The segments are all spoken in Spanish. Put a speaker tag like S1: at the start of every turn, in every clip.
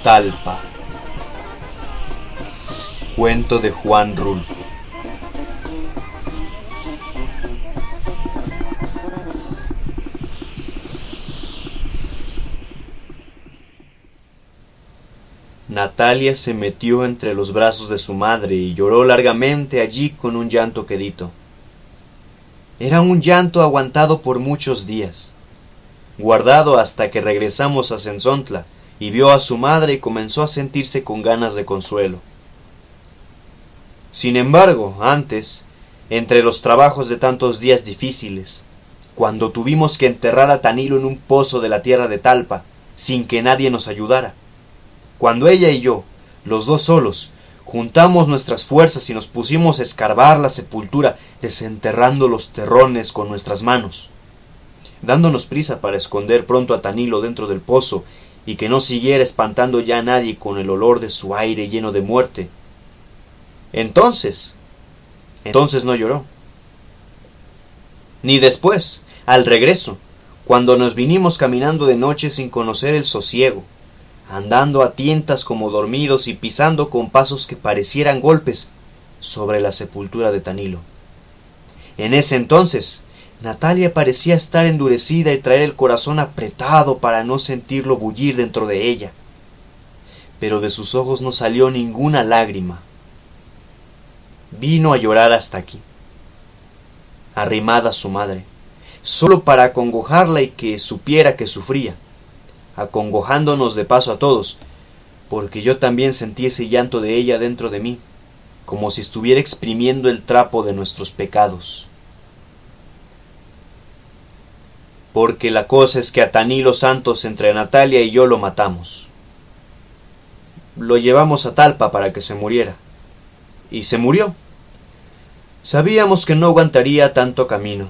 S1: Talpa. Cuento de Juan Rulfo. Natalia se metió entre los brazos de su madre y lloró largamente allí con un llanto quedito. Era un llanto aguantado por muchos días, guardado hasta que regresamos a Cenzontla y vio a su madre y comenzó a sentirse con ganas de consuelo. Sin embargo, antes, entre los trabajos de tantos días difíciles, cuando tuvimos que enterrar a Tanilo en un pozo de la tierra de Talpa, sin que nadie nos ayudara, cuando ella y yo, los dos solos, juntamos nuestras fuerzas y nos pusimos a escarbar la sepultura, desenterrando los terrones con nuestras manos, dándonos prisa para esconder pronto a Tanilo dentro del pozo y que no siguiera espantando ya a nadie con el olor de su aire lleno de muerte. Entonces no lloró. Ni después, al regreso, cuando nos vinimos caminando de noche sin conocer el sosiego, andando a tientas como dormidos y pisando con pasos que parecieran golpes sobre la sepultura de Tanilo. En ese entonces, Natalia parecía estar endurecida y traer el corazón apretado para no sentirlo bullir dentro de ella. Pero de sus ojos no salió ninguna lágrima. Vino a llorar hasta aquí, arrimada a su madre, solo para acongojarla y que supiera que sufría, acongojándonos de paso a todos, porque yo también sentí ese llanto de ella dentro de mí, como si estuviera exprimiendo el trapo de nuestros pecados. Porque la cosa es que a Tanilo Santos entre Natalia y yo lo matamos. Lo llevamos a Talpa para que se muriera. Y se murió. Sabíamos que no aguantaría tanto camino,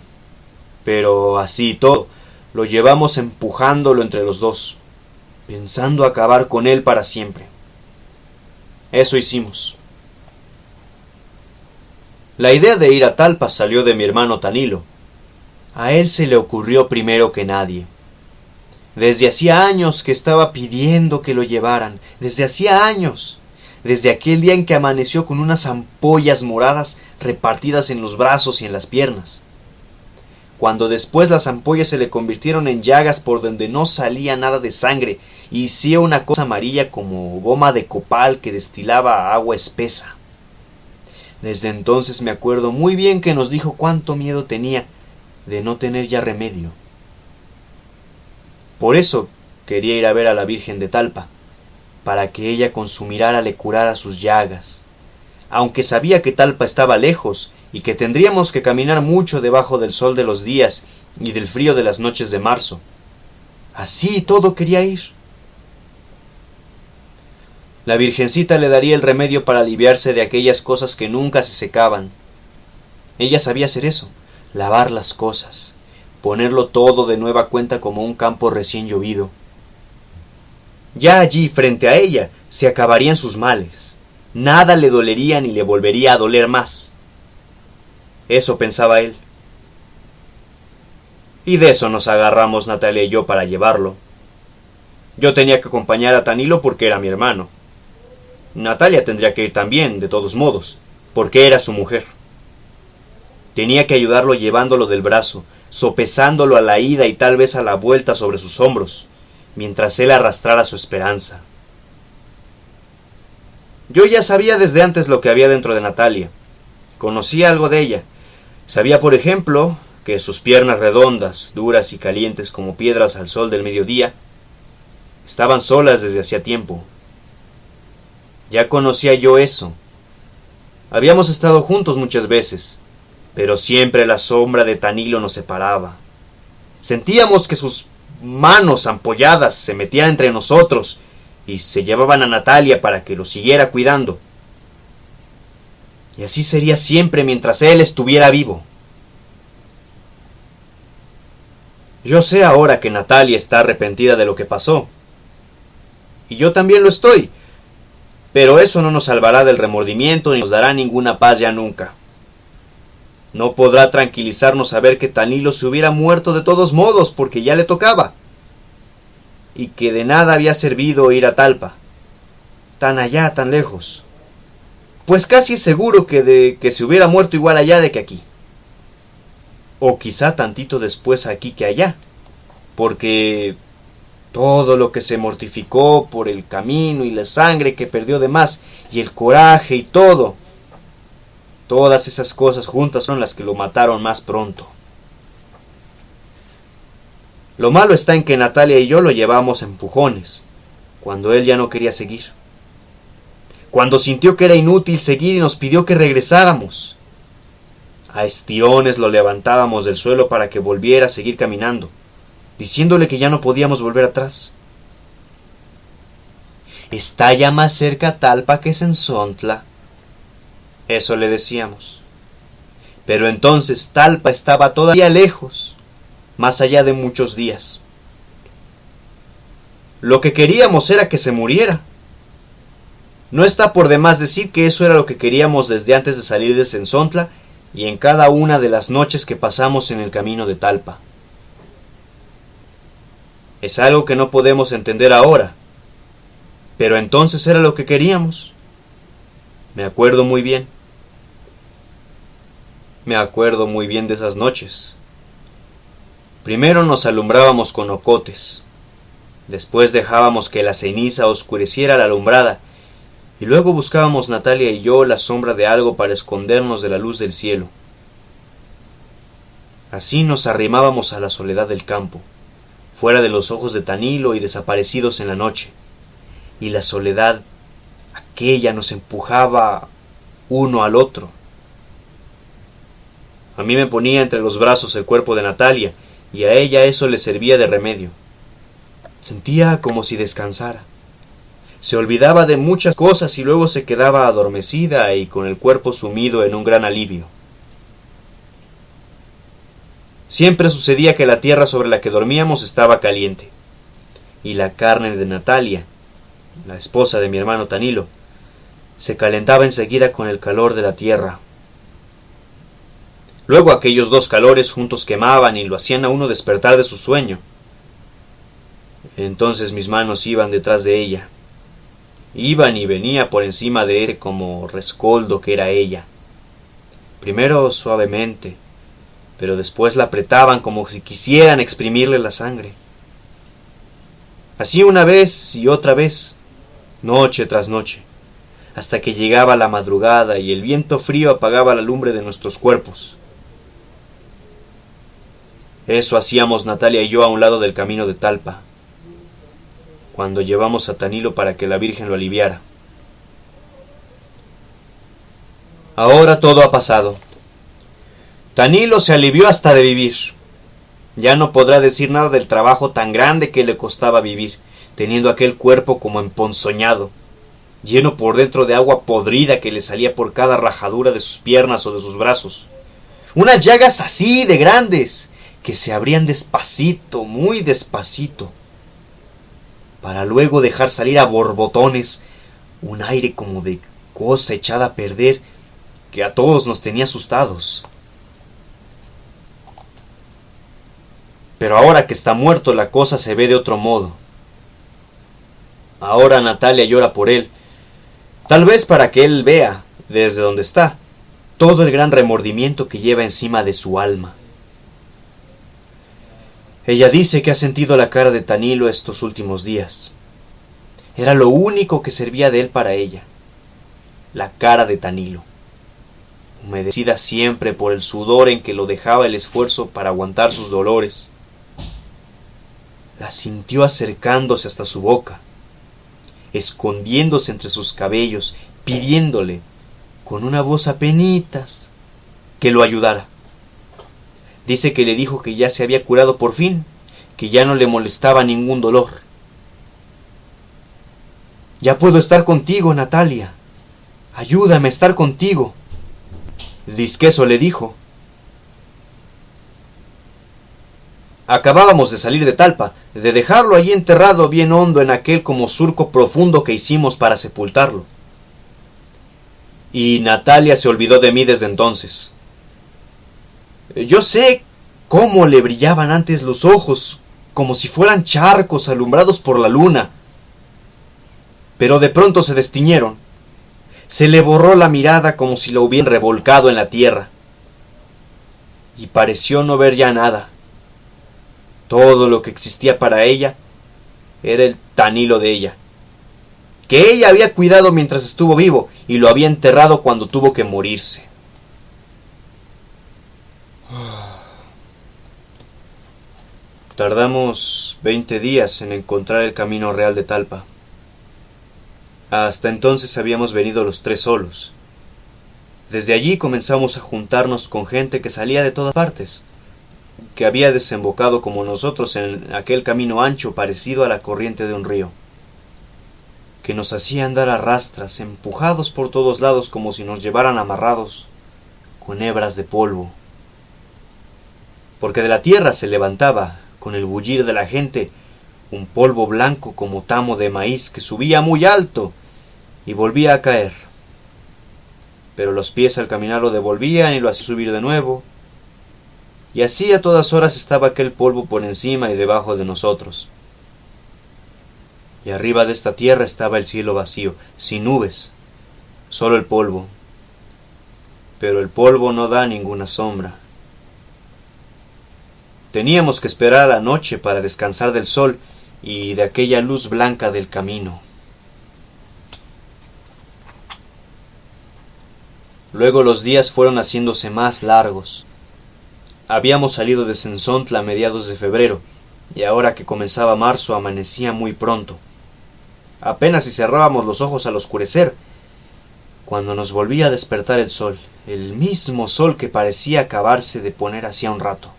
S1: pero así y todo, lo llevamos empujándolo entre los dos, pensando acabar con él para siempre. Eso hicimos. La idea de ir a Talpa salió de mi hermano Tanilo. A él se le ocurrió primero que nadie. Desde hacía años que estaba pidiendo que lo llevaran, desde hacía años, desde aquel día en que amaneció con unas ampollas moradas repartidas en los brazos y en las piernas. Cuando después las ampollas se le convirtieron en llagas por donde no salía nada de sangre y hacía una cosa amarilla como goma de copal que destilaba agua espesa. Desde entonces me acuerdo muy bien que nos dijo cuánto miedo tenía de no tener ya remedio. Por eso quería ir a ver a la Virgen de Talpa, para que ella con su mirada le curara sus llagas, aunque sabía que Talpa estaba lejos y que tendríamos que caminar mucho debajo del sol de los días y del frío de las noches de marzo. Así y todo quería ir. La Virgencita le daría el remedio para aliviarse de aquellas cosas que nunca se secaban. Ella sabía hacer eso, lavar las cosas, ponerlo todo de nueva cuenta como un campo recién llovido. Ya allí, frente a ella, se acabarían sus males. Nada le dolería ni le volvería a doler más. Eso pensaba él. Y de eso nos agarramos Natalia y yo para llevarlo. Yo tenía que acompañar a Tanilo porque era mi hermano. Natalia tendría que ir también, de todos modos, porque era su mujer. Tenía que ayudarlo llevándolo del brazo, sopesándolo a la ida y tal vez a la vuelta sobre sus hombros, mientras él arrastrara su esperanza. Yo ya sabía desde antes lo que había dentro de Natalia. Conocía algo de ella. Sabía, por ejemplo, que sus piernas redondas, duras y calientes como piedras al sol del mediodía, estaban solas desde hacía tiempo. Ya conocía yo eso. Habíamos estado juntos muchas veces, pero siempre la sombra de Tanilo nos separaba. Sentíamos que sus manos ampolladas se metían entre nosotros y se llevaban a Natalia para que lo siguiera cuidando. Y así sería siempre mientras él estuviera vivo. Yo sé ahora que Natalia está arrepentida de lo que pasó. Y yo también lo estoy. Pero eso no nos salvará del remordimiento ni nos dará ninguna paz ya nunca. No podrá tranquilizarnos saber que Tanilo se hubiera muerto de todos modos porque ya le tocaba. Y que de nada había servido ir a Talpa, tan allá, tan lejos? Pues casi es seguro que se hubiera muerto igual allá de que aquí. O quizá tantito después aquí que allá, porque todo lo que se mortificó por el camino y la sangre que perdió de más, y el coraje y todo, todas esas cosas juntas son las que lo mataron más pronto. Lo malo está en que Natalia y yo lo llevamos a empujones, cuando él ya no quería seguir. Cuando sintió que era inútil seguir y nos pidió que regresáramos. A estirones lo levantábamos del suelo para que volviera a seguir caminando, diciéndole que ya no podíamos volver atrás. Está ya más cerca Talpa que Sensontla. Eso le decíamos. Pero entonces Talpa estaba todavía lejos, más allá de muchos días. Lo que queríamos era que se muriera. No está por demás decir que eso era lo que queríamos desde antes de salir de Sensontla y en cada una de las noches que pasamos en el camino de Talpa. Es algo que no podemos entender ahora, pero entonces era lo que queríamos. Me acuerdo muy bien. Me acuerdo muy bien de esas noches. Primero nos alumbrábamos con ocotes, después dejábamos que la ceniza oscureciera la alumbrada, y luego buscábamos Natalia y yo la sombra de algo para escondernos de la luz del cielo. Así nos arrimábamos a la soledad del campo, fuera de los ojos de Tanilo y desaparecidos en la noche, y la soledad aquella nos empujaba uno al otro. A mí me ponía entre los brazos el cuerpo de Natalia, y a ella eso le servía de remedio. Sentía como si descansara. Se olvidaba de muchas cosas y luego se quedaba adormecida y con el cuerpo sumido en un gran alivio. Siempre sucedía que la tierra sobre la que dormíamos estaba caliente, y la carne de Natalia, la esposa de mi hermano Tanilo, se calentaba enseguida con el calor de la tierra. Luego aquellos dos calores juntos quemaban y lo hacían a uno despertar de su sueño. Entonces mis manos iban detrás de ella. Iban y venía por encima de ese como rescoldo que era ella. Primero suavemente, pero después la apretaban como si quisieran exprimirle la sangre. Así una vez y otra vez, noche tras noche, hasta que llegaba la madrugada y el viento frío apagaba la lumbre de nuestros cuerpos. Eso hacíamos Natalia y yo a un lado del camino de Talpa, cuando llevamos a Tanilo para que la Virgen lo aliviara. Ahora todo ha pasado. Tanilo se alivió hasta de vivir. Ya no podrá decir nada del trabajo tan grande que le costaba vivir, teniendo aquel cuerpo como emponzoñado, lleno por dentro de agua podrida que le salía por cada rajadura de sus piernas o de sus brazos. Unas llagas así de grandes, que se abrían despacito, muy despacito, para luego dejar salir a borbotones un aire como de cosa echada a perder que a todos nos tenía asustados. Pero ahora que está muerto la cosa se ve de otro modo. Ahora Natalia llora por él, tal vez para que él vea, desde donde está, todo el gran remordimiento que lleva encima de su alma. Ella dice que ha sentido la cara de Tanilo estos últimos días. Era lo único que servía de él para ella, la cara de Tanilo, humedecida siempre por el sudor en que lo dejaba el esfuerzo para aguantar sus dolores. La sintió acercándose hasta su boca, escondiéndose entre sus cabellos, pidiéndole, con una voz apenitas, que lo ayudara. Dice que le dijo que ya se había curado por fin, que ya no le molestaba ningún dolor. Ya puedo estar contigo, Natalia. Ayúdame a estar contigo. Dizque eso le dijo. Acabábamos de salir de Talpa, de dejarlo allí enterrado bien hondo en aquel como surco profundo que hicimos para sepultarlo. Y Natalia se olvidó de mí desde entonces. Yo sé cómo le brillaban antes los ojos, como si fueran charcos alumbrados por la luna. pero de pronto se destiñeron. Se le borró la mirada como si lo hubieran revolcado en la tierra, y pareció no ver ya nada. Todo lo que existía para ella era el Tanilo de ella, que ella había cuidado mientras estuvo vivo y lo había enterrado cuando tuvo que morirse. Tardamos 20 días en encontrar el camino real de Talpa. Hasta entonces habíamos venido los tres solos. Desde allí comenzamos a juntarnos con gente que salía de todas partes, que había desembocado como nosotros en aquel camino ancho parecido a la corriente de un río, que nos hacía andar a rastras, empujados por todos lados como si nos llevaran amarrados con hebras de polvo. Porque de la tierra se levantaba, con el bullir de la gente, un polvo blanco como tamo de maíz que subía muy alto y volvía a caer. Pero los pies al caminar lo devolvían y lo hacían subir de nuevo, y así a todas horas estaba aquel polvo por encima y debajo de nosotros. Y arriba de esta tierra estaba el cielo vacío, sin nubes, solo el polvo. Pero el polvo no da ninguna sombra. Teníamos que esperar a la noche para descansar del sol y de aquella luz blanca del camino. Luego los días fueron haciéndose más largos. Habíamos salido de Sensontla a mediados de febrero, y ahora que comenzaba marzo amanecía muy pronto. Apenas si cerrábamos los ojos al oscurecer, cuando nos volvía a despertar el sol, el mismo sol que parecía acabarse de poner hacía un rato.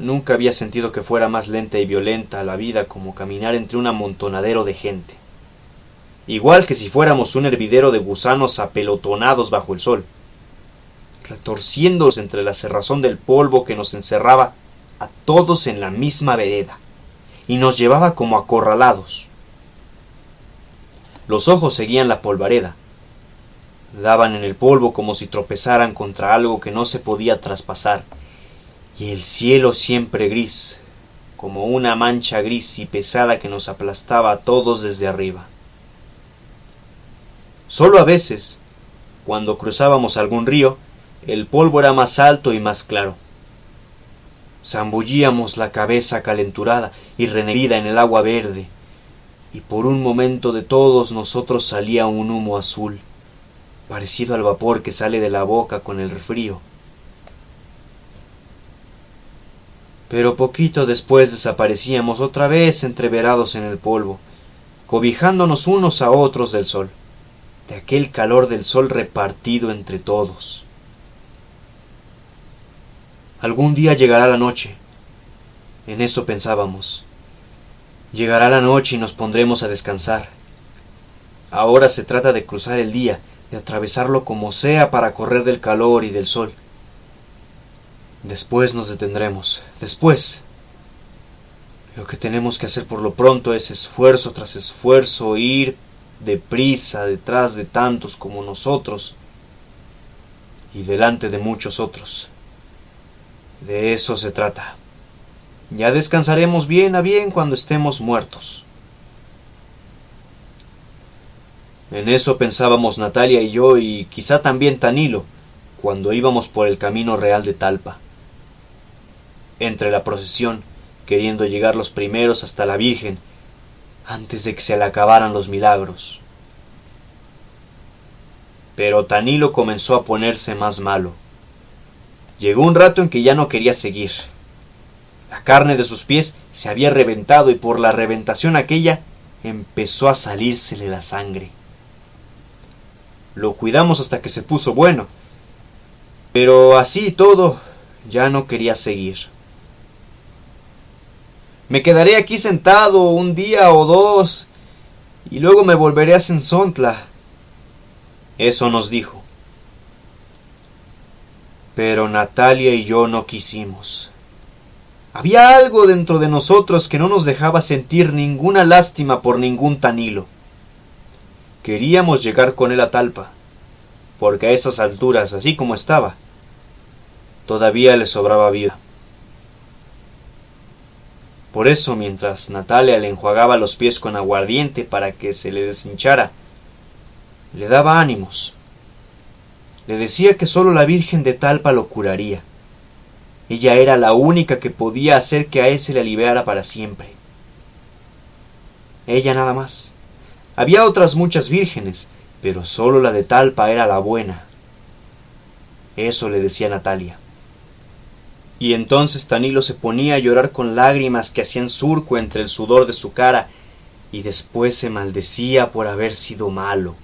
S1: Nunca había sentido que fuera más lenta y violenta la vida como caminar entre un amontonadero de gente, igual que si fuéramos un hervidero de gusanos apelotonados bajo el sol, retorciéndose entre la cerrazón del polvo que nos encerraba a todos en la misma vereda y nos llevaba como acorralados. Los ojos seguían la polvareda, daban en el polvo como si tropezaran contra algo que no se podía traspasar, y el cielo siempre gris, como una mancha gris y pesada que nos aplastaba a todos desde arriba. Solo a veces, cuando cruzábamos algún río, el polvo era más alto y más claro. Zambullíamos la cabeza calenturada y renegrida en el agua verde, y por un momento de todos nosotros salía un humo azul, parecido al vapor que sale de la boca con el frío. Pero poquito después desaparecíamos otra vez entreverados en el polvo, cobijándonos unos a otros del sol, de aquel calor del sol repartido entre todos. Algún día llegará la noche, en eso pensábamos. Llegará la noche y nos pondremos a descansar. Ahora se trata de cruzar el día, de atravesarlo como sea para correr del calor y del sol. Después nos detendremos, después. Lo que tenemos que hacer por lo pronto es esfuerzo tras esfuerzo, ir deprisa detrás de tantos como nosotros y delante de muchos otros. De eso se trata. Ya descansaremos bien a bien cuando estemos muertos. En eso pensábamos Natalia y yo, y quizá también Tanilo, cuando íbamos por el camino real de Talpa, entre la procesión, queriendo llegar los primeros hasta la Virgen, antes de que se le acabaran los milagros. Pero Tanilo comenzó a ponerse más malo. Llegó un rato en que ya no quería seguir. La carne de sus pies se había reventado y por la reventación aquella empezó a salírsele la sangre. Lo cuidamos hasta que se puso bueno, pero así y todo ya no quería seguir. Me quedaré aquí sentado un día o dos y luego me volveré a Sensontla. Eso nos dijo. Pero Natalia y yo no quisimos. Había algo dentro de nosotros que no nos dejaba sentir ninguna lástima por ningún Tanilo. Queríamos llegar con él a Talpa, porque a esas alturas, así como estaba, todavía le sobraba vida. Por eso, mientras Natalia le enjuagaba los pies con aguardiente para que se le deshinchara, le daba ánimos. Le decía que sólo la Virgen de Talpa lo curaría. Ella era la única que podía hacer que a él se le aliviara para siempre. Ella nada más. Había otras muchas vírgenes, pero sólo la de Talpa era la buena. Eso le decía Natalia. Y entonces Tanilo se ponía a llorar con lágrimas que hacían surco entre el sudor de su cara, y después se maldecía por haber sido malo.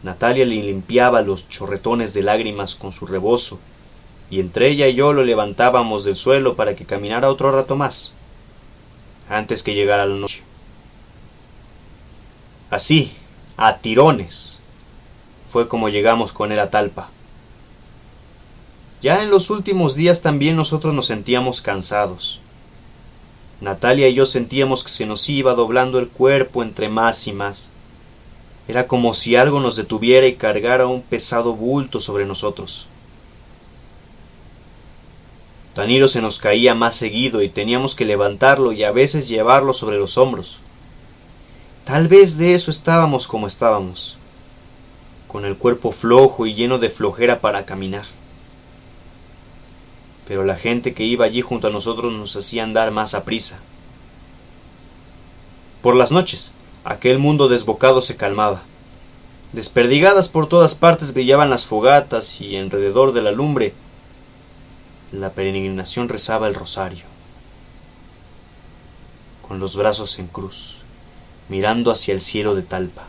S1: Natalia le limpiaba los chorretones de lágrimas con su rebozo, y entre ella y yo lo levantábamos del suelo para que caminara otro rato más, antes que llegara la noche. Así, a tirones, fue como llegamos con él a Talpa. Ya en los últimos días también nosotros nos sentíamos cansados. Natalia y yo sentíamos que se nos iba doblando el cuerpo entre más y más. Era como si algo nos detuviera y cargara un pesado bulto sobre nosotros. Tanilo se nos caía más seguido y teníamos que levantarlo y a veces llevarlo sobre los hombros. Tal vez de eso estábamos como estábamos, con el cuerpo flojo y lleno de flojera para caminar. Pero la gente que iba allí junto a nosotros nos hacía andar más aprisa. Por las noches, aquel mundo desbocado se calmaba. Desperdigadas por todas partes brillaban las fogatas y alrededor de la lumbre la peregrinación rezaba el rosario, con los brazos en cruz, mirando hacia el cielo de Talpa.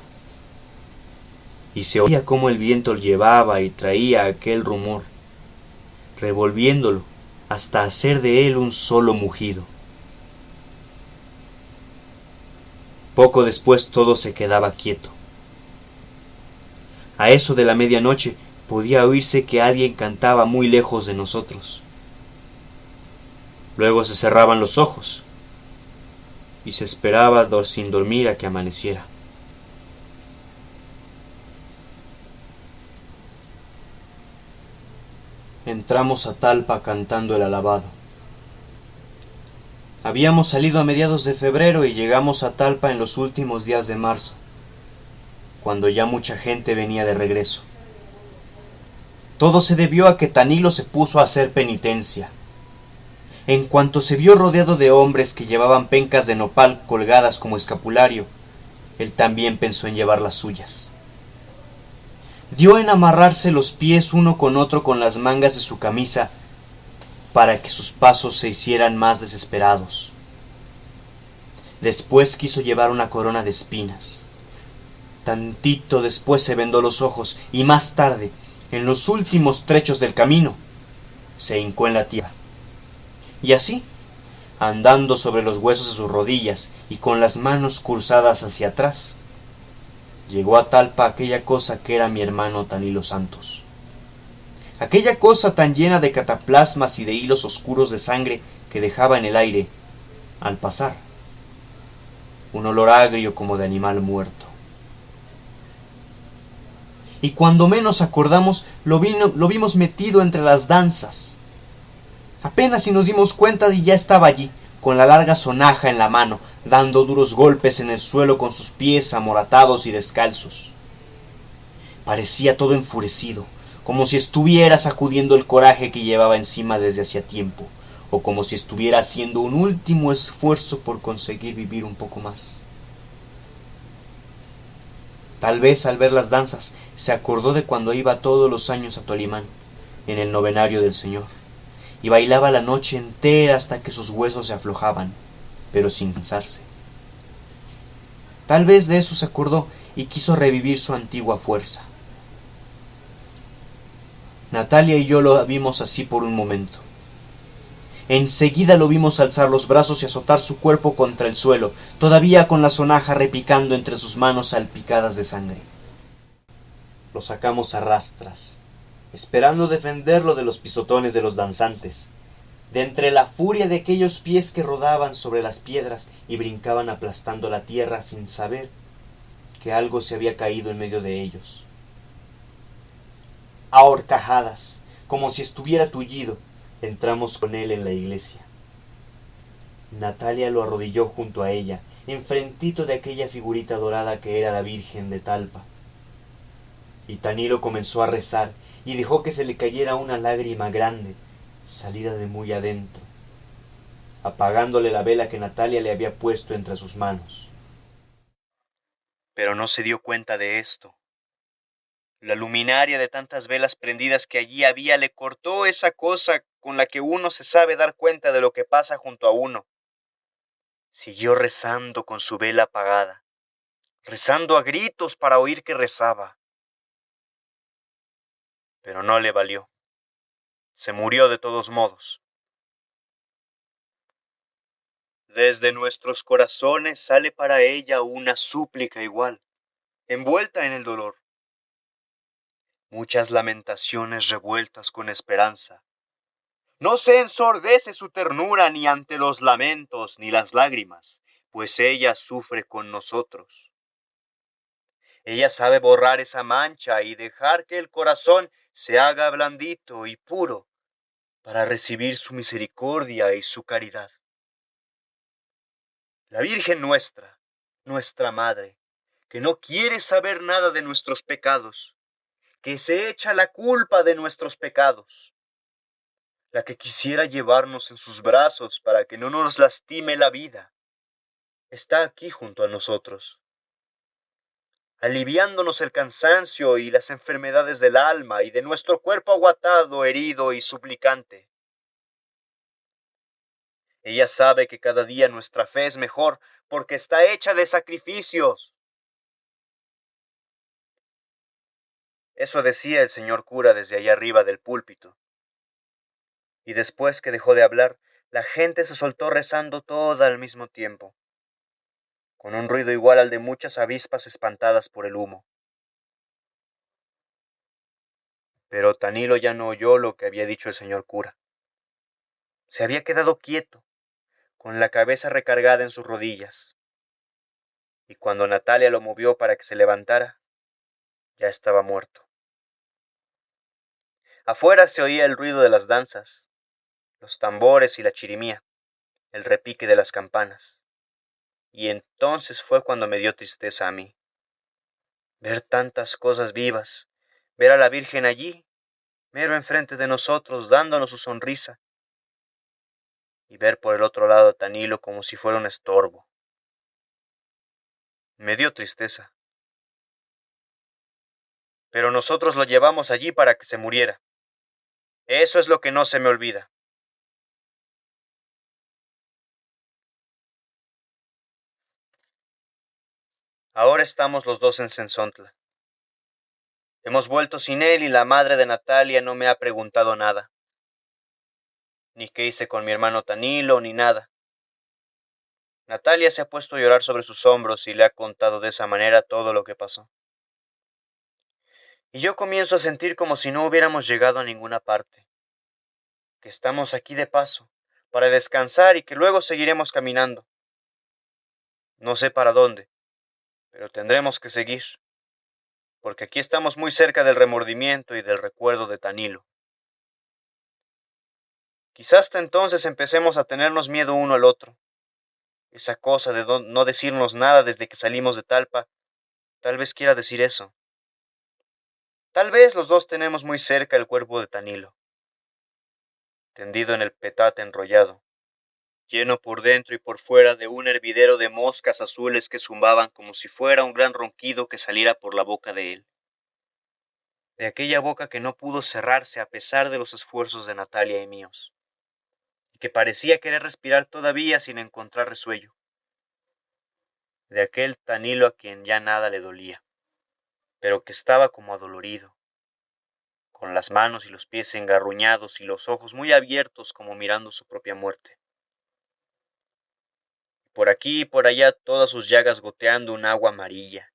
S1: Y se oía cómo el viento llevaba y traía aquel rumor, revolviéndolo hasta hacer de él un solo mugido. Poco después todo se quedaba quieto. A eso de la medianoche podía oírse que alguien cantaba muy lejos de nosotros. Luego se cerraban los ojos y se esperaba sin dormir a que amaneciera. Entramos a Talpa cantando el alabado. Habíamos salido a mediados de febrero y llegamos a Talpa en los últimos días de marzo, cuando ya mucha gente venía de regreso. Todo se debió a que Tanilo se puso a hacer penitencia. En cuanto se vio rodeado de hombres que llevaban pencas de nopal colgadas como escapulario, él también pensó en llevar las suyas. Dio en amarrarse los pies uno con otro con las mangas de su camisa para que sus pasos se hicieran más desesperados. Después quiso llevar una corona de espinas. Tantito después se vendó los ojos y más tarde, en los últimos trechos del camino, se hincó en la tierra. Y así, andando sobre los huesos de sus rodillas y con las manos cruzadas hacia atrás, llegó a Talpa aquella cosa que era mi hermano Tanilo Santos. Aquella cosa tan llena de cataplasmas y de hilos oscuros de sangre que dejaba en el aire, al pasar, un olor agrio como de animal muerto. Y cuando menos acordamos, lo vimos metido entre las danzas. Apenas si nos dimos cuenta y ya estaba allí, con la larga sonaja en la mano, dando duros golpes en el suelo con sus pies amoratados y descalzos. Parecía todo enfurecido, como si estuviera sacudiendo el coraje que llevaba encima desde hacía tiempo, o como si estuviera haciendo un último esfuerzo por conseguir vivir un poco más. Tal vez al ver las danzas se acordó de cuando iba todos los años a Tolimán, en el novenario del Señor, y bailaba la noche entera hasta que sus huesos se aflojaban, pero sin cansarse. Tal vez de eso se acordó y quiso revivir su antigua fuerza. Natalia y yo lo vimos así por un momento. Enseguida lo vimos alzar los brazos y azotar su cuerpo contra el suelo, todavía con la sonaja repicando entre sus manos salpicadas de sangre. Lo sacamos a rastras, esperando defenderlo de los pisotones de los danzantes, de entre la furia de aquellos pies que rodaban sobre las piedras y brincaban aplastando la tierra sin saber que algo se había caído en medio de ellos. A horcajadas, como si estuviera tullido, entramos con él en la iglesia. Natalia lo arrodilló junto a ella, enfrentito de aquella figurita dorada que era la Virgen de Talpa. Y Tanilo comenzó a rezar y dejó que se le cayera una lágrima grande, salida de muy adentro, apagándole la vela que Natalia le había puesto entre sus manos. Pero no se dio cuenta de esto. La luminaria de tantas velas prendidas que allí había le cortó esa cosa con la que uno se sabe dar cuenta de lo que pasa junto a uno. Siguió rezando con su vela apagada, rezando a gritos para oír que rezaba. Pero no le valió. Se murió de todos modos. Desde nuestros corazones sale para ella una súplica igual, envuelta en el dolor. Muchas lamentaciones revueltas con esperanza. No se ensordece su ternura ni ante los lamentos ni las lágrimas, pues ella sufre con nosotros. Ella sabe borrar esa mancha y dejar que el corazón se haga blandito y puro para recibir su misericordia y su caridad. La Virgen nuestra, nuestra Madre, que no quiere saber nada de nuestros pecados, que se echa la culpa de nuestros pecados, la que quisiera llevarnos en sus brazos para que no nos lastime la vida, está aquí junto a nosotros, aliviándonos el cansancio y las enfermedades del alma y de nuestro cuerpo aguatado, herido y suplicante. Ella sabe que cada día nuestra fe es mejor porque está hecha de sacrificios. Eso decía el señor cura desde allá arriba del púlpito. Y después que dejó de hablar, la gente se soltó rezando toda al mismo tiempo, con un ruido igual al de muchas avispas espantadas por el humo. Pero Tanilo ya no oyó lo que había dicho el señor cura. Se había quedado quieto, con la cabeza recargada en sus rodillas. Y cuando Natalia lo movió para que se levantara, ya estaba muerto. Afuera se oía el ruido de las danzas, los tambores y la chirimía, el repique de las campanas. Y entonces fue cuando me dio tristeza a mí. Ver tantas cosas vivas, ver a la Virgen allí, mero enfrente de nosotros, dándonos su sonrisa, y ver por el otro lado a Tanilo como si fuera un estorbo. Me dio tristeza. Pero nosotros lo llevamos allí para que se muriera. Eso es lo que no se me olvida. Ahora estamos los dos en Sensontla. Hemos vuelto sin él y la madre de Natalia no me ha preguntado nada. Ni qué hice con mi hermano Tanilo, ni nada. Natalia se ha puesto a llorar sobre sus hombros y le ha contado de esa manera todo lo que pasó. Y yo comienzo a sentir como si no hubiéramos llegado a ninguna parte, que estamos aquí de paso, para descansar y que luego seguiremos caminando. No sé para dónde, pero tendremos que seguir, porque aquí estamos muy cerca del remordimiento y del recuerdo de Tanilo. Quizás hasta entonces empecemos a tenernos miedo uno al otro. Esa cosa de no decirnos nada desde que salimos de Talpa, tal vez quiera decir eso. Tal vez los dos tenemos muy cerca el cuerpo de Tanilo, tendido en el petate enrollado, lleno por dentro y por fuera de un hervidero de moscas azules que zumbaban como si fuera un gran ronquido que saliera por la boca de él. De aquella boca que no pudo cerrarse a pesar de los esfuerzos de Natalia y míos, y que parecía querer respirar todavía sin encontrar resuello. De aquel Tanilo a quien ya nada le dolía, pero que estaba como adolorido, con las manos y los pies engarruñados y los ojos muy abiertos como mirando su propia muerte. Por aquí y por allá todas sus llagas goteando un agua amarilla,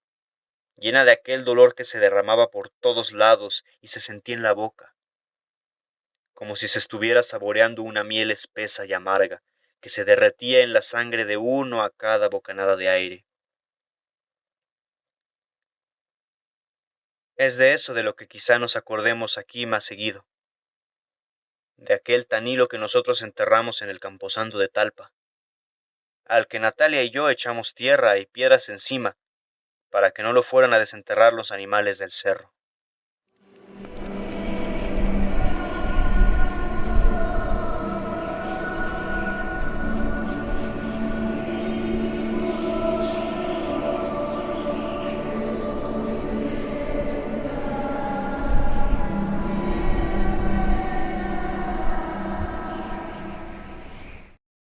S1: llena de aquel dolor que se derramaba por todos lados y se sentía en la boca, como si se estuviera saboreando una miel espesa y amarga, que se derretía en la sangre de uno a cada bocanada de aire. Es de eso de lo que quizá nos acordemos aquí más seguido, de aquel Tanilo que nosotros enterramos en el camposanto de Talpa, al que Natalia y yo echamos tierra y piedras encima, para que no lo fueran a desenterrar los animales del cerro.